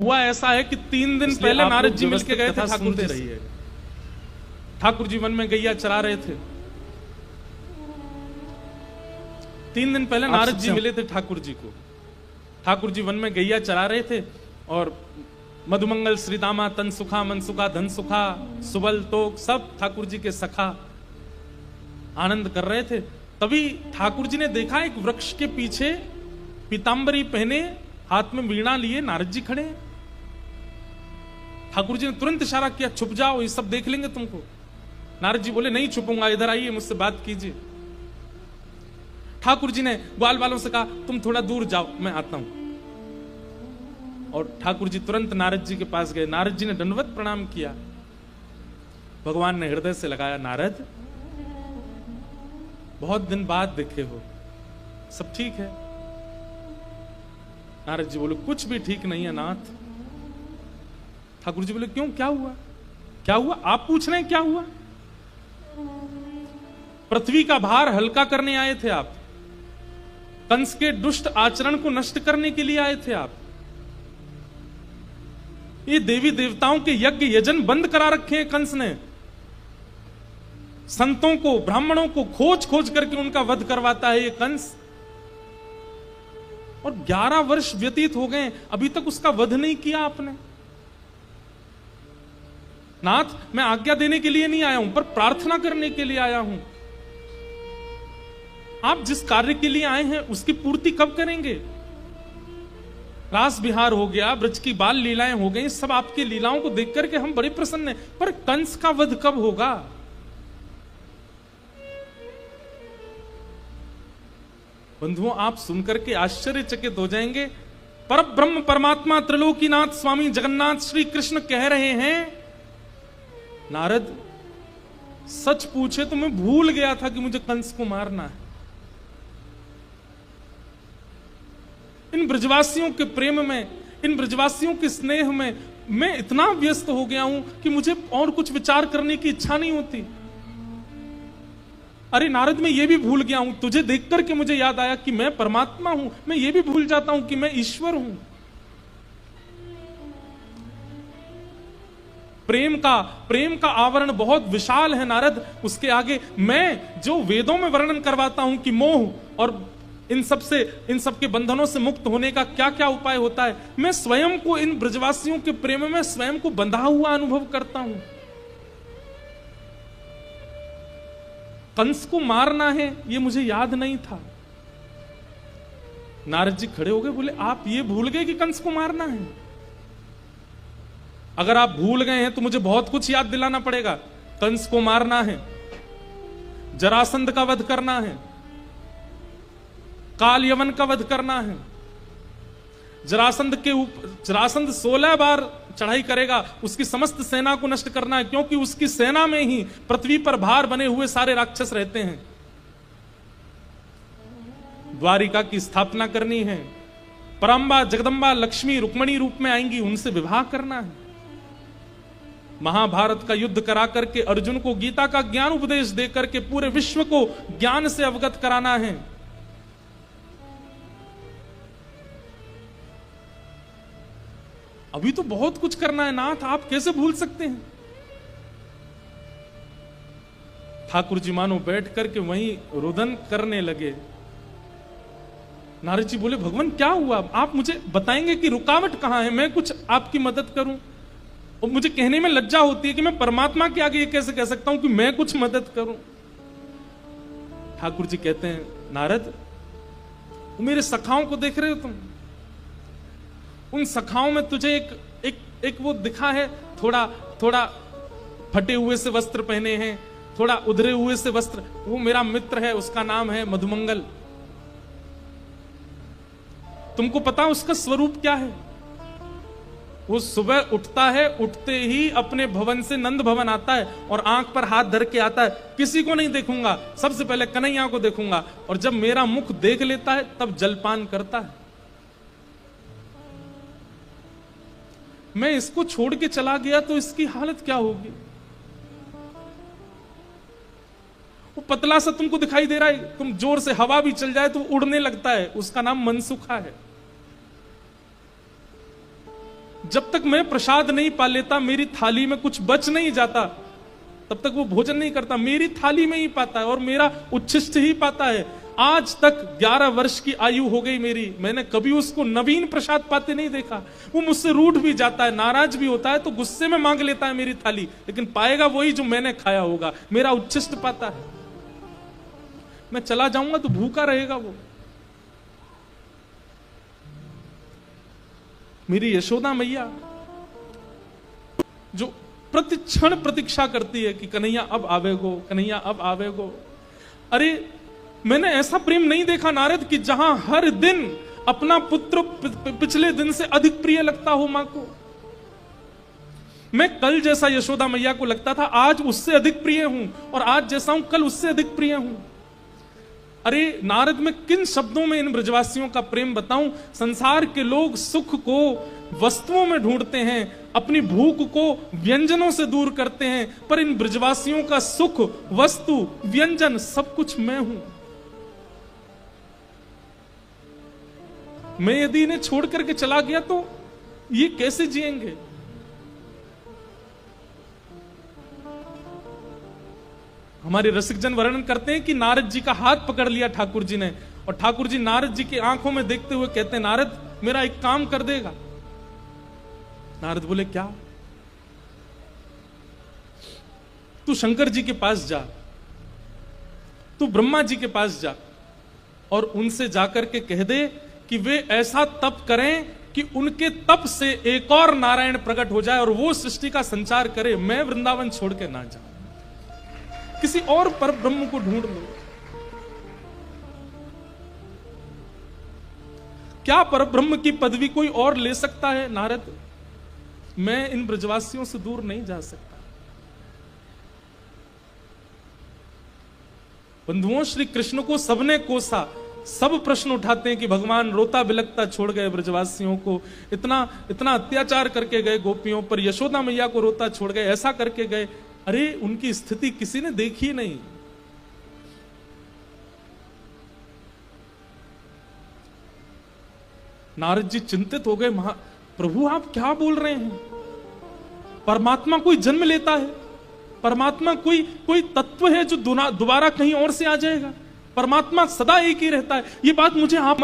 हुआ ऐसा है कि 3 दिन पहले नारद जी मिलके गए थे ठाकुर जी से। ठाकुर जी वन में गैया चरा रहे थे। 3 दिन पहले नारद जी मिले थे ठाकुर जी को। ठाकुर जी वन में गैया चरा रहे थे और मधुमंगल श्रीदामा तन सुखा मन सुखा धन सुखा सुबल तोक सब ठाकुर जी के सखा आनंद कर रहे थे। तभी ठाकुर जी ने देखा एक वृक्ष के पीछे पीतांबरी पहने हाथ में वीणा लिए नारद जी खड़े हैं। ठाकुर जी ने तुरंत इशारा किया, छुप जाओ, ये सब देख लेंगे तुमको। नारद जी बोले, नहीं छुपूंगा, इधर आइए, मुझसे बात कीजिए। ठाकुर जी ने ग्वाल वालों से कहा, तुम थोड़ा दूर जाओ, मैं आता हूं। और ठाकुर जी तुरंत नारद जी के पास गए। नारद जी ने दंडवत प्रणाम किया। भगवान ने हृदय से लगाया, नारद बहुत दिन बाद देखे हो, सब ठीक है? नारद जी बोले, कुछ भी ठीक नहीं है नाथ। ठाकुर जी बोले, क्यों, क्या हुआ? क्या हुआ? आप पूछ रहे हैं क्या हुआ? पृथ्वी का भार हल्का करने आए थे आप। कंस के दुष्ट आचरण को नष्ट करने के लिए आए थे आप। ये देवी देवताओं के यज्ञ यजन बंद करा रखे हैं कंस ने। संतों को, ब्राह्मणों को खोज खोज करके उनका वध करवाता है ये कंस। और 11 वर्ष व्यतीत हो गए, अभी तक उसका वध नहीं किया आपने। नाथ, मैं आज्ञा देने के लिए नहीं आया हूं, पर प्रार्थना करने के लिए आया हूं। आप जिस कार्य के लिए आए हैं उसकी पूर्ति कब करेंगे? रास विहार हो गया, ब्रज की बाल लीलाएं हो गई, सब आपकी लीलाओं को देख करके हम बड़े प्रसन्न हैं, पर कंस का वध कब होगा? बंधुओं, आप सुनकर के आश्चर्यचकित हो जाएंगे। परब्रह्म परमात्मा त्रिलोकीनाथ स्वामी जगन्नाथ श्री कृष्ण कह रहे हैं, नारद सच पूछे तो मैं भूल गया था कि मुझे कंस को मारना है। इन ब्रजवासियों के प्रेम में, इन ब्रजवासियों के स्नेह में मैं इतना व्यस्त हो गया हूं कि मुझे और कुछ विचार करने की इच्छा नहीं होती। अरे नारद, मैं ये भी भूल गया हूं, तुझे देख करके मुझे याद आया कि मैं परमात्मा हूं। मैं ये भी भूल जाता हूं कि मैं ईश्वर हूं। प्रेम का आवरण बहुत विशाल है नारद। उसके आगे मैं जो वेदों में वर्णन करवाता हूं कि मोह और इन सब के बंधनों से मुक्त होने का क्या क्या उपाय होता है, मैं स्वयं को इन ब्रजवासियों के प्रेम में स्वयं को बंधा हुआ अनुभव करता हूं। कंस को मारना है ये मुझे याद नहीं था। नारद जी खड़े हो गए, बोले, आप ये भूल गए कि कंस को मारना है? अगर आप भूल गए हैं तो मुझे बहुत कुछ याद दिलाना पड़ेगा। कंस को मारना है, जरासंध का वध करना है, काल यवन का वध करना है। जरासंध 16 बार चढ़ाई करेगा, उसकी समस्त सेना को नष्ट करना है, क्योंकि उसकी सेना में ही पृथ्वी पर भार बने हुए सारे राक्षस रहते हैं। द्वारिका की स्थापना करनी है। परांबा, जगदंबा, लक्ष्मी रुक्मणी रूप में आएंगी, उनसे विवाह करना है। महाभारत का युद्ध करा करके अर्जुन को गीता का ज्ञान उपदेश दे करके पूरे विश्व को ज्ञान से अवगत कराना है। अभी तो बहुत कुछ करना है नाथ, आप कैसे भूल सकते हैं? ठाकुर जी मानो बैठ करके वहीं रुदन करने लगे। नारद जी बोले, भगवान क्या हुआ? आप मुझे बताएंगे कि रुकावट कहां है, मैं कुछ आपकी मदद करूं। और मुझे कहने में लज्जा होती है कि मैं परमात्मा के आगे ये कैसे कह सकता हूं कि मैं कुछ मदद करूं। ठाकुर जी कहते हैं, नारद मेरे सखाओं को देख रहे हो तुम? उन सखाओं में तुझे एक वो दिखा है, थोड़ा फटे हुए से वस्त्र पहने हैं, थोड़ा उधरे हुए से वस्त्र, वो मेरा मित्र है, उसका नाम है मधुमंगल। तुमको पता उसका स्वरूप क्या है? वो सुबह उठता है, उठते ही अपने भवन से नंद भवन आता है और आंख पर हाथ धर के आता है, किसी को नहीं देखूंगा, सबसे पहले कन्हैया को देखूंगा, और जब मेरा मुख देख लेता है तब जलपान करता है। मैं इसको छोड़ के चला गया तो इसकी हालत क्या होगी? वो पतला सा तुमको दिखाई दे रहा है, तुम जोर से हवा भी चल जाए तो उड़ने लगता है, उसका नाम मनसुखा है। जब तक मैं प्रसाद नहीं पा लेता, मेरी थाली में कुछ बच नहीं जाता, तब तक वो भोजन नहीं करता। मेरी थाली में ही पाता है और मेरा उच्छिष्ट ही पाता है। आज तक 11 वर्ष की आयु हो गई मेरी, मैंने कभी उसको नवीन प्रसाद पाते नहीं देखा। वो मुझसे रूठ भी जाता है, नाराज भी होता है, तो गुस्से में मांग लेता है मेरी थाली, लेकिन पाएगा वही जो मैंने खाया होगा, मेरा उच्छिष्ट पाता है। मैं चला जाऊंगा तो भूखा रहेगा वो। मेरी यशोदा मैया जो प्रति क्षण प्रतीक्षा करती है कि कन्हैया अब आवेगो, कन्हैया अब आवेगो। अरे मैंने ऐसा प्रेम नहीं देखा नारद कि जहां हर दिन अपना पुत्र पिछले दिन से अधिक प्रिय लगता हो मां को। मैं कल जैसा यशोदा मैया को लगता था, आज उससे अधिक प्रिय हूं, और आज जैसा हूं कल उससे अधिक प्रिय हूं। अरे नारद, मैं किन शब्दों में इन ब्रजवासियों का प्रेम बताऊं। संसार के लोग सुख को वस्तुओं में ढूंढते हैं, अपनी भूख को व्यंजनों से दूर करते हैं, पर इन ब्रजवासियों का सुख, वस्तु, व्यंजन सब कुछ मैं हूं। मैं यदि इन्हें छोड़ करके चला गया तो ये कैसे जिएंगे। हमारे रसिकजन वर्णन करते हैं कि नारद जी का हाथ पकड़ लिया ठाकुर जी ने, और ठाकुर जी नारद जी की आंखों में देखते हुए कहते हैं, नारद मेरा एक काम कर देगा। नारद बोले, क्या? तू शंकर जी के पास जा, तू ब्रह्मा जी के पास जा, और उनसे जाकर के कह दे कि वे ऐसा तप करें कि उनके तप से एक और नारायण प्रकट हो जाए और वो सृष्टि का संचार करे। मैं वृंदावन छोड़ के ना जाऊं, किसी और पर ब्रह्म को ढूंढ लो। क्या पर ब्रह्म की पदवी कोई और ले सकता है नारद? मैं इन ब्रजवासियों से दूर नहीं जा सकता। बंधुओं, श्री कृष्ण को सबने कोसा, सब प्रश्न उठाते हैं कि भगवान रोता बिलखता छोड़ गए ब्रजवासियों को, इतना इतना अत्याचार करके गए गोपियों पर, यशोदा मैया को रोता छोड़ गए, ऐसा करके गए। अरे उनकी स्थिति किसी ने देखी नहीं। नारद जी चिंतित हो गए, प्रभु आप क्या बोल रहे हैं? परमात्मा कोई जन्म लेता है? परमात्मा कोई तत्व है जो दोबारा कहीं और से आ जाएगा? परमात्मा सदा एक ही रहता है? ये बात मुझे आप